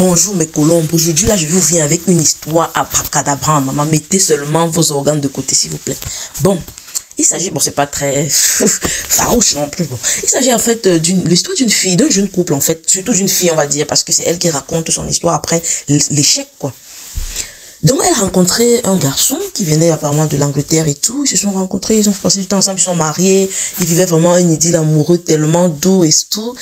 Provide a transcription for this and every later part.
Bonjour mes colombes, aujourd'hui là je vous viens avec une histoire abracadabra, maman, mettez seulement vos organes de côté s'il vous plaît. Bon, il s'agit, bon c'est pas très farouche non plus, bon. Il s'agit en fait d'une l'histoire d'une fille, d'un jeune couple en fait, surtout d'une fille on va dire, parce que c'est elle qui raconte son histoire après l'échec quoi. Donc elle a rencontré un garçon qui venait apparemment de l'Angleterre et tout, ils se sont rencontrés, ils ont passé du temps ensemble, ils sont mariés, ils vivaient vraiment une idylle amoureux tellement doux et tout.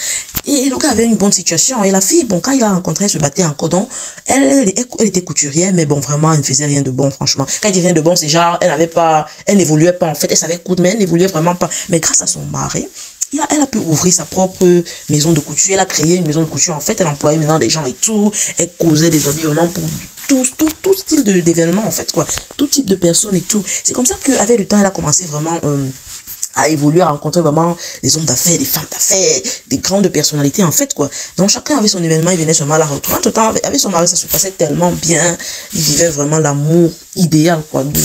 Et le gars avait une bonne situation et la fille, bon quand il a rencontré, elle se battait encore, donc elle était couturière mais bon vraiment elle ne faisait rien de bon franchement. Quand il dit rien de bon c'est genre elle n'évoluait pas en fait, elle savait coudre mais elle n'évoluait vraiment pas. Mais grâce à son mari, elle a pu ouvrir sa propre maison de couture, elle a créé une maison de couture en fait, elle employait maintenant des gens et tout, elle causait des habillements pour tout style d'événements en fait quoi, tout type de personnes et tout. C'est comme ça qu'avec le temps elle a commencé vraiment à évoluer, à rencontrer vraiment des hommes d'affaires, des femmes d'affaires, des grandes personnalités en fait quoi. Donc chacun avait son événement, il venait seulement à la retrouver. En tout temps avec son mari ça se passait tellement bien, il vivait vraiment l'amour idéal quoi, du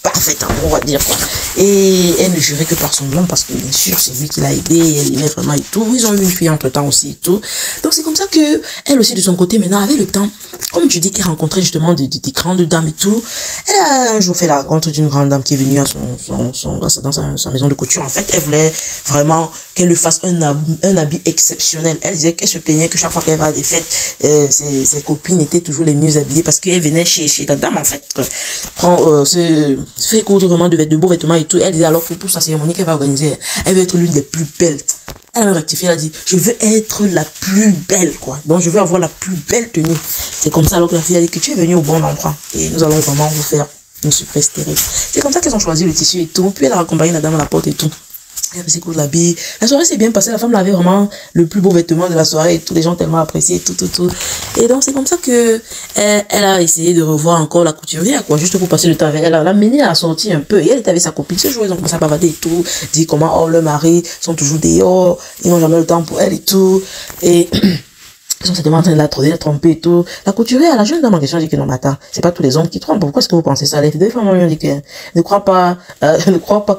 parfait amour on va dire quoi. Et elle ne jurait que par son nom parce que bien sûr c'est lui qui l'a aidé, elle aimait vraiment et tout. Ils ont eu une fille entre temps aussi et tout. Donc c'est comme ça que elle aussi de son côté maintenant avec le temps, comme tu dis qu'elle rencontrait justement des grandes dames et tout, elle a un jour fait la rencontre d'une grande dame qui est venue à dans sa maison de couture. En fait elle voulait vraiment qu'elle lui fasse un habit exceptionnel. Elle disait qu'elle se plaignait que chaque fois qu'elle va à des fêtes, ses copines étaient toujours les mieux habillées parce qu'elle venait chez la dame en fait, se fait coudre vraiment de beaux vêtements et tout. Elle disait alors que pour sa cérémonie qu'elle va organiser, elle veut être l'une des plus belles. Elle a rectifié, elle a dit je veux être la plus belle quoi, donc je veux avoir la plus belle tenue. C'est comme ça alors que la fille a dit que tu es venue au bon endroit et nous allons vraiment vous faire une surprise stérile. C'est comme ça qu'elles ont choisi le tissu et tout, puis elle a accompagné la dame à la porte et tout. Elle a fait coudre l'habit. La soirée s'est bien passée, la femme avait vraiment le plus beau vêtement de la soirée et tous les gens tellement apprécié tout. Et donc c'est comme ça que elle a essayé de revoir encore la couturière quoi, juste pour passer le temps avec elle. Elle l'a menée à sortir un peu et elle était avec sa copine. Ce jour ils ont commencé à bavarder et tout, dire comment oh leurs maris sont toujours dehors, ils n'ont jamais le temps pour elle et tout. Et ils sont certainement en train de la tromper et tout. La couturière, la jeune dame en question dit que non, mais attends, c'est pas tous les hommes qui trompent. Pourquoi est-ce que vous pensez ça? Les deux femmes lui ont dit que ne crois pas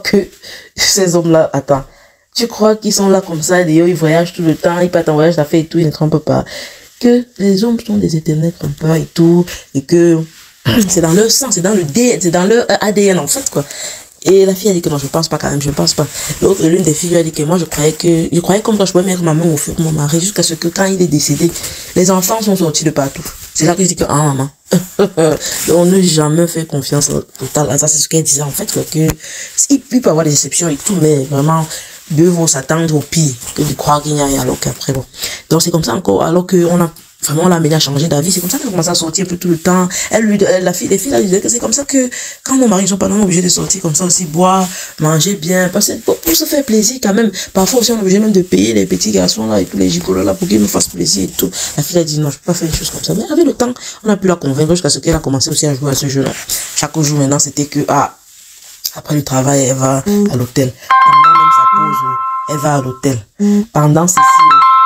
que ces hommes-là, attends, tu crois qu'ils sont là comme ça, ils voyagent tout le temps, ils partent en voyage d'affaires et tout, ils ne trompent pas. Que les hommes sont des éternels trompeurs et tout, et que c'est dans leur sang, c'est dans leur ADN en fait quoi. Et la fille a dit que non, je pense pas quand même, je pense pas. L'autre, l'une des filles lui a dit que moi je croyais comme quand je pouvais mettre ma main au feu pour mon mari jusqu'à ce que quand il est décédé, les enfants sont sortis de partout. C'est là que je dis que ah maman, on ne jamais fait confiance totale à ça, c'est ce qu'elle disait en fait que il peut y avoir des exceptions et tout, mais vraiment mieux vaut s'attendre au pire que de croire qu'il n'y a rien alors qu'après bon. Donc c'est comme ça encore alors que on a vraiment l'a mené à changer d'avis. C'est comme ça qu'elle commence à sortir un peu tout le temps. Les filles là disaient que c'est comme ça que quand nos maris sont pas obligés de sortir comme ça aussi, boire, manger bien, parce que pour se faire plaisir quand même. Parfois aussi on est obligé même de payer les petits garçons là et tous les gigolos là pour qu'ils nous fassent plaisir et tout. La fille a dit non, je peux pas faire une chose comme ça. Mais avec le temps, on a pu la convaincre jusqu'à ce qu'elle a commencé aussi à jouer à ce jeu là. Chaque jour maintenant c'était que après le travail elle va à l'hôtel. Pendant même sa pause, elle va à l'hôtel. Pendant ceci,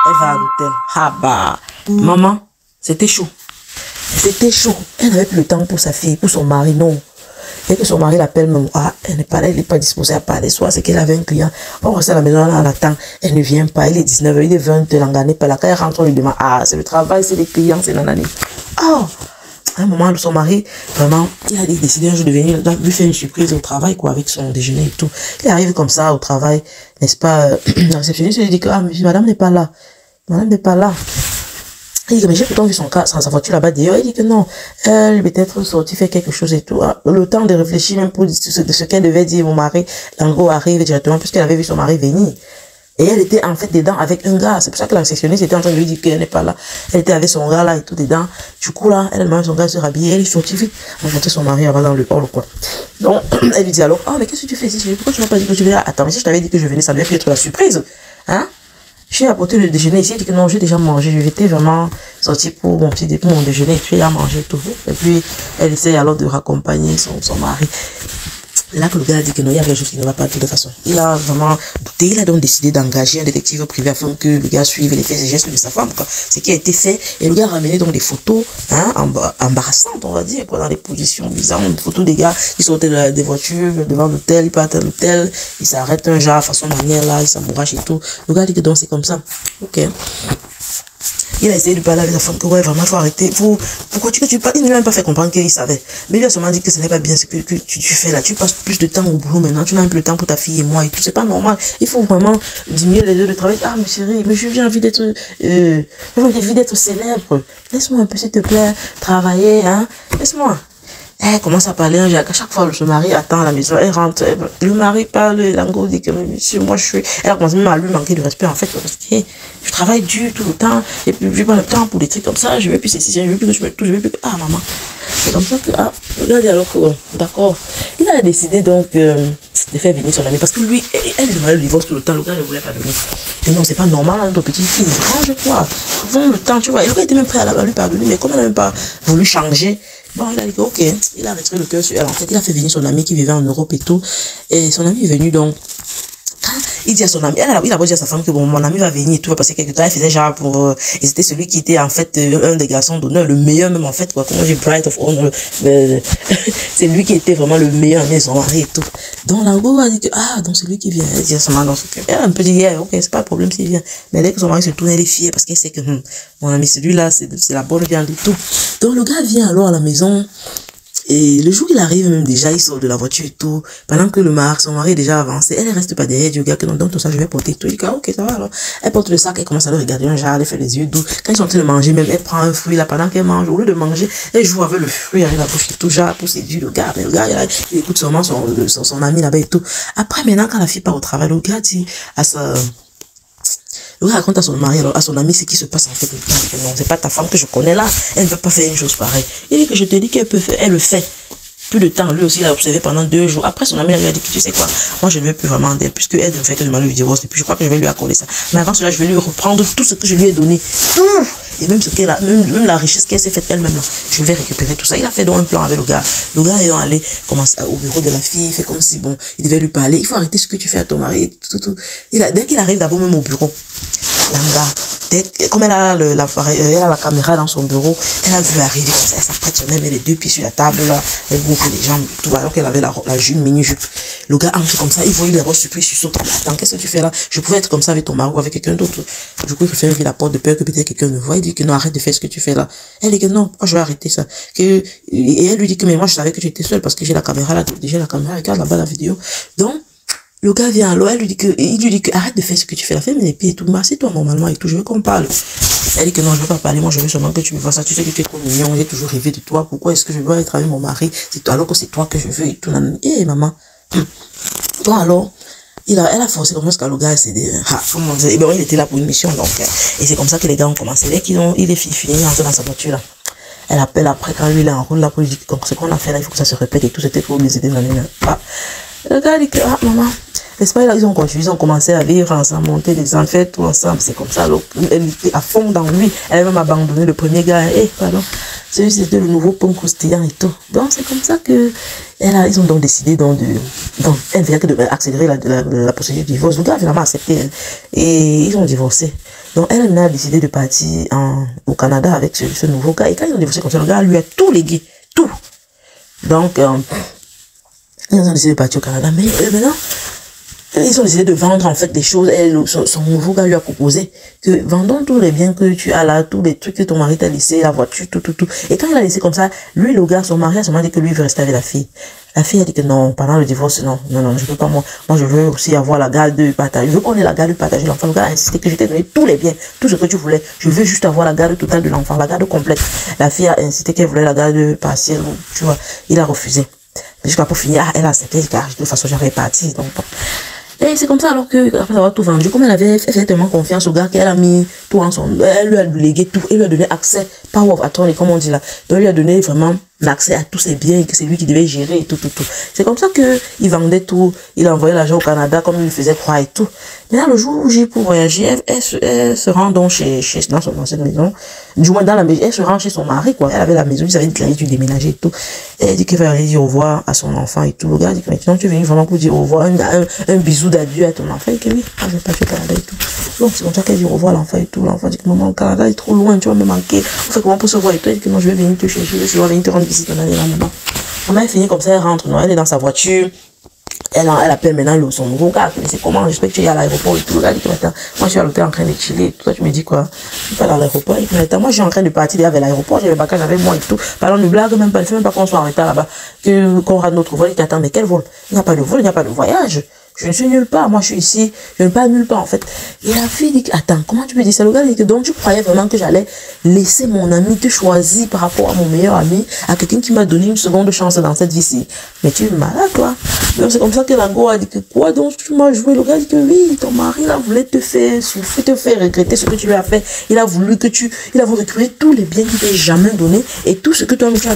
elle va à l'hôtel. Ah bah maman, c'était chaud. C'était chaud. Elle n'avait plus le temps pour sa fille, pour son mari, non. Et que son mari l'appelle même, elle n'est pas là, elle n'est pas disposée à parler. Soit c'est qu'elle avait un client, on reste à la maison, elle attend, elle ne vient pas, il est 19h, il est 20h, elle n'est pas là. Quand elle rentre, on lui demande, c'est le travail, c'est les clients, c'est nanani. À un moment, son mari, vraiment, il a décidé un jour de venir lui faire une surprise au travail, quoi, avec son déjeuner et tout. Il arrive comme ça au travail, n'est-ce pas, la réceptionniste lui dit que, madame n'est pas là. Madame n'est pas là. Il dit que mais j'ai pourtant vu sa voiture là-bas d'ailleurs. Il dit que non, elle peut-être sortie faire quelque chose et tout. Le temps de réfléchir même pour ce qu'elle devait dire, mon mari, l'ango arrive directement puisqu'elle avait vu son mari venir. Et elle était en fait dedans avec un gars. C'est pour ça que la réceptionniste était en train de lui dire qu'elle n'est pas là. Elle était avec son gars là et tout dedans. Du coup là, elle demande son gars de se rhabiller. Elle est sortie vite. Elle a montré son mari là-bas dans le hall quoi. Donc elle lui dit alors, mais qu'est-ce que tu fais ici? Pourquoi tu m'as pas dit que tu venais? Attends, mais si je t'avais dit que je venais, ça devait être la surprise. Hein? J'ai apporté le déjeuner ici, il dit que non, j'ai déjà mangé, je vais vraiment sortir pour mon déjeuner, et puis elle a mangé tout. Et puis, elle essaie alors de raccompagner son mari. Là que le gars a dit que non, il y a quelque chose qui ne va pas de toute façon. Il a vraiment douté, il a donc décidé d'engager un détective privé afin que le gars suive les faits et gestes de sa femme, quoi. Ce qui a été fait, et le gars a ramené donc des photos, embarrassantes, on va dire, quoi, dans des positions bizarres, des photos des gars qui sortaient des voitures devant l'hôtel, ils partent à l'hôtel, ils s'arrêtent un genre, façon manière là, ils s'embourrachent et tout. Le gars a dit que donc c'est comme ça. Ok. Il a essayé de parler avec la femme que ouais, vraiment, il faut arrêter. Pourquoi tu parles? Il ne lui a même pas fait comprendre qu'il savait. Mais il a seulement dit que ce n'est pas bien ce que tu fais là. Tu passes plus de temps au boulot maintenant. Tu n'as même plus le temps pour ta fille et moi et tout. C'est pas normal. Il faut vraiment diminuer les heures de travail. Ah, mais chérie, mais j'ai envie d'être, célèbre. Laisse-moi un peu, s'il te plaît, travailler, hein. Laisse-moi. Elle commence à parler, à chaque fois, son mari attend à la maison, elle rentre, le mari parle, l'ango dit que, monsieur, moi, elle a commencé même à lui manquer de respect, en fait, parce que je travaille dur tout le temps, et puis, je n'ai pas le temps pour des trucs comme ça, je veux plus ceci, je veux plus que je me touche, je veux plus que, ah, maman. C'est comme ça que, ah, regardez alors que, d'accord. Il a décidé donc, de faire venir son ami, parce que lui, elle demandait le divorce tout le temps, le gars ne voulait pas venir. Et non, c'est pas normal, hein, notre petite fille, range quoi, prends le temps, tu vois, et le gars était même prêt à lui pardonner, mais comme elle n'a même pas voulu changer, bon, il a dit que, ok, il a retiré le cœur sur elle. En fait, il a fait venir son ami qui vivait en Europe et tout. Et son ami est venu donc. Il dit à son ami, il a dit à sa femme que bon, mon ami va venir et tout, parce que quelque temps, elle faisait genre pour, et c'était celui qui était en fait un des garçons d'honneur, le meilleur même en fait, quoi, comment j'ai Bright of Honor, c'est lui qui était vraiment le meilleur, mais son mari et tout. Donc, l'ango a dit que, ah, donc c'est lui qui vient, elle dit à son mari dans ce cœur. Elle a un peu dit, yeah, ok, c'est pas un problème s'il vient. Mais dès que son mari se tourne, elle est fière parce qu'elle sait que, mon ami, celui-là, c'est la bonne viande et tout. Donc, le gars vient alors à la maison. Et le jour où il arrive même déjà, il sort de la voiture et tout, pendant que son mari est déjà avancé, elle ne reste pas derrière, du gars que non, donc tout ça, je vais porter tout. Il dit, ah, ok, ça va alors. Elle porte le sac, elle commence à le regarder un genre, elle fait les yeux doux. Quand ils sont en train de manger, même, elle prend un fruit là, pendant qu'elle mange, au lieu de manger, elle joue avec le fruit avec la bouche et tout, genre, pour séduire le gars. Mais le gars, il écoute seulement son ami là-bas et tout. Après, maintenant, quand la fille part au travail, le gars dit à sa... Le gars raconte à son mari, alors, à son ami, ce qui se passe en fait. Non, c'est pas ta femme que je connais là. Elle ne peut pas faire une chose pareille. Il dit que je te dis qu'elle peut faire, elle le fait. Plus de temps, lui aussi, il a observé pendant 2 jours. Après, son ami lui a dit que tu sais quoi, moi je ne veux plus vraiment d'elle, puisque elle ne fait que demander le divorce. Et puis je crois que je vais lui accorder ça. Mais avant cela, je vais lui reprendre tout ce que je lui ai donné. Tout. Et même ce qu'elle a, même la richesse qu'elle s'est faite elle-même. Je vais récupérer tout ça. Il a fait donc un plan avec le gars. Le gars est allé commencer au bureau de la fille, il fait comme si bon, il devait lui parler. Il faut arrêter ce que tu fais à ton mari. Tout. Dès qu'il arrive d'abord même au bureau, comme elle a la caméra dans son bureau, elle a vu arriver comme ça, elle s'apprête, elle met les 2 pieds sur la table là, elle boucle les jambes, tout, alors qu'elle avait la jupe, mini-jupe. Le gars entre comme ça, il voit, il est surpris, il saute. Attends, qu'est-ce que tu fais là? Je pouvais être comme ça avec ton mari ou avec quelqu'un d'autre. Du coup, il fait ouvrir la porte de peur que peut-être quelqu'un me voit. Il dit que non, arrête de faire ce que tu fais là. Elle dit que non, moi je vais arrêter ça. Et elle lui dit que mais moi je savais que tu étais seule parce que j'ai la caméra là, déjà la caméra, regarde là-bas la vidéo. Donc, le gars vient alors, il lui dit que arrête de faire ce que tu fais, la femme les pieds et tout, assieds-toi normalement et tout, je veux qu'on parle. Elle dit que non, je veux pas parler, moi je veux seulement que tu me fasses ça, tu sais que tu es trop mignon, j'ai toujours rêvé de toi, pourquoi est-ce que je dois être avec mon mari, alors que c'est toi que je veux et tout. Eh maman. Donc alors, elle a forcé comme ça que le gars s'est dit, comment dire, il était là pour une mission, donc, et c'est comme ça que les gars ont commencé. Dès il est fini, dans sa voiture là. Elle appelle après quand lui il est en route là pour lui dire ce qu'on a fait là, il faut que ça se répète et tout, c'était trop bien, c'était vraiment pas. Le gars dit que, ah, maman, n'est-ce pas, là, ils ont continué, ils ont commencé à vivre ensemble, monter des enfants, tout ensemble, c'est comme ça, elle était à fond dans lui, elle a même abandonné le premier gars, pardon, celui c'était le nouveau pont croustillant et tout. Donc, c'est comme ça que, ils ont donc décidé elle vient que de accélérer la procédure de divorce. Le gars a vraiment accepté, et ils ont divorcé. Donc, elle a décidé de partir au Canada avec ce nouveau gars, et quand ils ont divorcé comme ça, le gars lui a tout légué, tout. Donc, ils ont décidé de partir au Canada, mais maintenant, ils ont décidé de vendre en fait des choses. Son nouveau gars lui a proposé que vendons tous les biens que tu as là, tous les trucs que ton mari t'a laissé, la voiture, tout. Et quand il a laissé comme ça, lui, le gars, son mari a seulement dit que lui veut rester avec la fille. La fille a dit que non, pendant le divorce, non, je veux pas moi. Moi, je veux aussi avoir la garde de partager. Je veux qu'on ait la garde de partager l'enfant. Le gars a insisté que je t'ai donné tous les biens, tout ce que tu voulais. Je veux juste avoir la garde totale de l'enfant, la garde complète. La fille a insisté qu'elle voulait la garde partielle, tu vois. Il a refusé. Jusqu'à pour finir, elle a accepté, car de toute façon, j'aurais parti. Donc, bon. Et c'est comme ça, alors que, après avoir tout vendu, comme elle avait fait tellement confiance au gars qu'elle a mis tout en son, elle lui a légué tout, elle lui a donné accès, power of attorney, comme on dit là. Donc, elle lui a donné vraiment l'accès à tous ses biens et que c'est lui qui devait gérer et tout. C'est comme ça que il vendait tout, il a envoyé l'argent au Canada comme il le faisait croire et tout. Maintenant, le jour où j'ai pour voyager, elle se rend donc dans son ancienne maison, du moins dans la maison, elle se rend chez son mari, quoi. Elle avait la maison, ils avaient déclaré du déménager et tout. Et elle dit qu'elle va aller dire au revoir à son enfant et tout. Le gars dit que maintenant tu es venu vraiment pour dire au revoir, un bisou d'adieu à ton enfant. Et que oui, je vais pas au Canada et tout. Donc c'est comme ça qu'elle dit au revoir à l'enfant et tout. L'enfant dit que maman, le Canada est trop loin, tu vas me manquer. On fait comment pour se voir et tout. Elle dit que non, je vais venir te chercher, je vais venir te rendre visite. Maman est finie comme ça, elle rentre, non, elle est dans sa voiture. Elle appelle maintenant son nouveau gars. C'est comment, j'espère que tu es à l'aéroport et tout. Le gars dit que attends, moi je suis à l'hôtel en train de chiller. Toi, tu me dis quoi? Je suis pas dans l'aéroport. Il dit attends, moi je suis en train de partir vers l'aéroport. J'ai le bagage avec moi et tout. Parlons de blague, même pas, il ne fait même pas qu'on soit en retard là-bas. Qu'on rate notre vol. Il dit attends, mais quel vol? Il n'y a pas de vol, il n'y a pas de voyage. Je ne suis nulle part, moi je suis ici, je ne pars nulle part en fait. Et la fille dit, attends, comment tu peux dire ça? Le gars dit que donc tu croyais vraiment que j'allais laisser mon ami te choisir par rapport à mon meilleur ami, à quelqu'un qui m'a donné une seconde chance dans cette vie-ci. Mais tu es malade toi. Donc c'est comme ça que la go a dit que quoi donc tu m'as joué? Le gars dit que oui, ton mari là voulait te faire souffrir, te faire regretter ce que tu lui as fait. Il a voulu récupérer tous les biens qu'il t'a jamais donné et tout ce que toi tu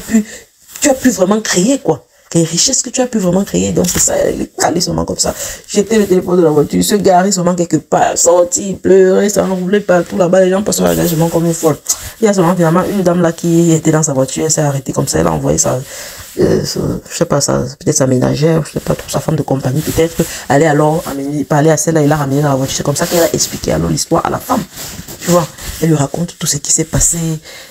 as pu vraiment créer quoi. Les richesses que tu as pu vraiment créer. Donc c'est ça, elle est calée seulement comme ça. J'étais le téléphone de la voiture, se garer seulement quelque part, sortir, pleurer, ça enroulait partout là-bas, les gens passent sur l'engagement comme une folle. Il y a seulement finalement une dame là qui était dans sa voiture, elle s'est arrêtée comme ça, elle a envoyé ça, je sais pas, ça, peut-être sa ménagère, je sais pas trop, sa femme de compagnie, peut-être, elle est alors parler à celle-là, il l'a ramené dans la voiture. C'est comme ça qu'elle a expliqué alors l'histoire à la femme. Tu vois, elle lui raconte tout ce qui s'est passé,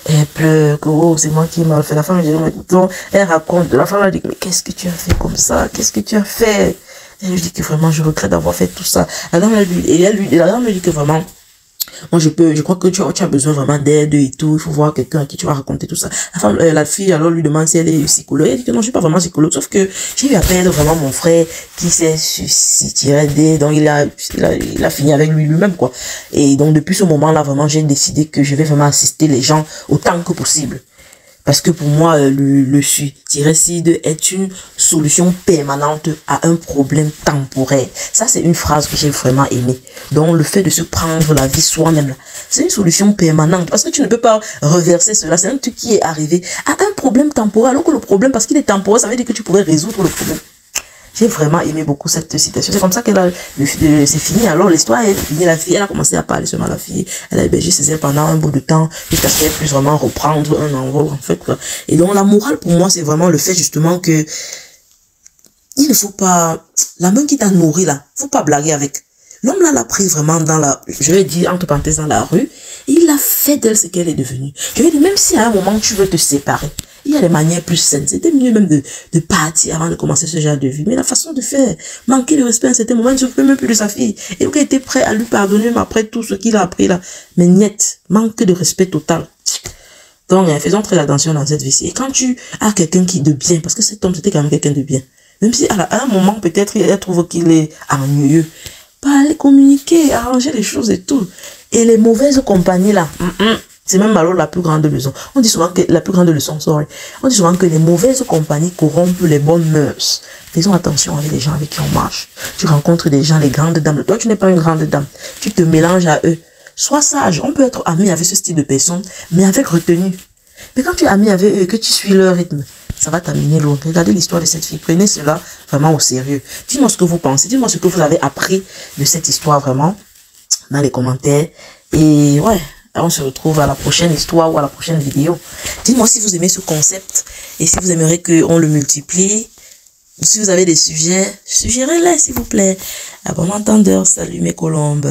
elle pleure, que oh, c'est moi qui ai mal fait. La femme, donc, elle raconte, la femme elle dit, mais qu'est-ce que tu as fait comme ça? Qu'est-ce que tu as fait? Elle lui dit que vraiment, je regrette d'avoir fait tout ça. La dame, la dame lui dit que vraiment, moi, je crois que tu as besoin vraiment d'aide et tout. Il faut voir quelqu'un à qui tu vas raconter tout ça. La femme, la fille, alors, lui demande si elle est psychologue. Elle dit que non, je suis pas vraiment psychologue. Sauf que j'ai eu à peine vraiment mon frère qui s'est suicidé. Donc, il a fini avec lui-même, quoi. Et donc, depuis ce moment-là, vraiment, j'ai décidé que je vais vraiment assister les gens autant que possible. Parce que pour moi, le suicide est une solution permanente à un problème temporaire. Ça, c'est une phrase que j'ai vraiment aimée. Donc, le fait de se prendre la vie soi-même, c'est une solution permanente. Parce que tu ne peux pas reverser cela. C'est un truc qui est arrivé à un problème temporaire. Alors que le problème, parce qu'il est temporaire, ça veut dire que tu pourrais résoudre le problème. J'ai vraiment aimé beaucoup cette citation. C'est comme ça qu'elle a, c'est fini. Alors, l'histoire est finie. La fille, elle a commencé à parler seulement à la fille. Elle a hébergé ses ailes pendant un bout de temps, jusqu'à ce qu'elle puisse vraiment reprendre un envol, en fait, quoi. Et donc, la morale, pour moi, c'est vraiment le fait, justement, que il ne faut pas, la main qui t'a nourri, là, faut pas blaguer avec. L'homme, là, l'a pris vraiment dans la, je vais dire, entre parenthèses, dans la rue. Et il a fait d'elle ce qu'elle est devenue. Je vais dire, même si à un moment, tu veux te séparer, il y a des manières plus saines. C'était mieux même de partir avant de commencer ce genre de vie. Mais la façon de faire, manquer de respect à un certain moment, il ne se fait même plus de sa fille. Et donc, il était prêt à lui pardonner, même après tout ce qu'il a appris là. Mais niet, manque de respect total. Donc, faisons très attention dans cette vie-ci. Et quand tu as quelqu'un qui est de bien, parce que cet homme, c'était quand même quelqu'un de bien. Même si à un moment, peut-être, il trouve qu'il est ennuyeux. Parler, communiquer, arranger les choses et tout. Et les mauvaises compagnies là, c'est même alors la plus grande leçon. On dit souvent que on dit souvent que les mauvaises compagnies corrompent les bonnes mœurs. Faisons attention avec les gens avec qui on marche. Tu rencontres des gens, les grandes dames. Toi, tu n'es pas une grande dame. Tu te mélanges à eux. Sois sage. On peut être ami avec ce style de personnes, mais avec retenue. Mais quand tu es ami avec eux et que tu suis leur rythme, ça va t'amener loin. Regardez l'histoire de cette fille. Prenez cela vraiment au sérieux. Dis-moi ce que vous pensez. Dis-moi ce que vous avez appris de cette histoire vraiment dans les commentaires. Et ouais, on se retrouve à la prochaine histoire ou à la prochaine vidéo. Dites-moi si vous aimez ce concept et si vous aimeriez qu'on le multiplie. Ou si vous avez des sujets, suggérez-les s'il vous plaît. À bon entendeur, salut mes colombes.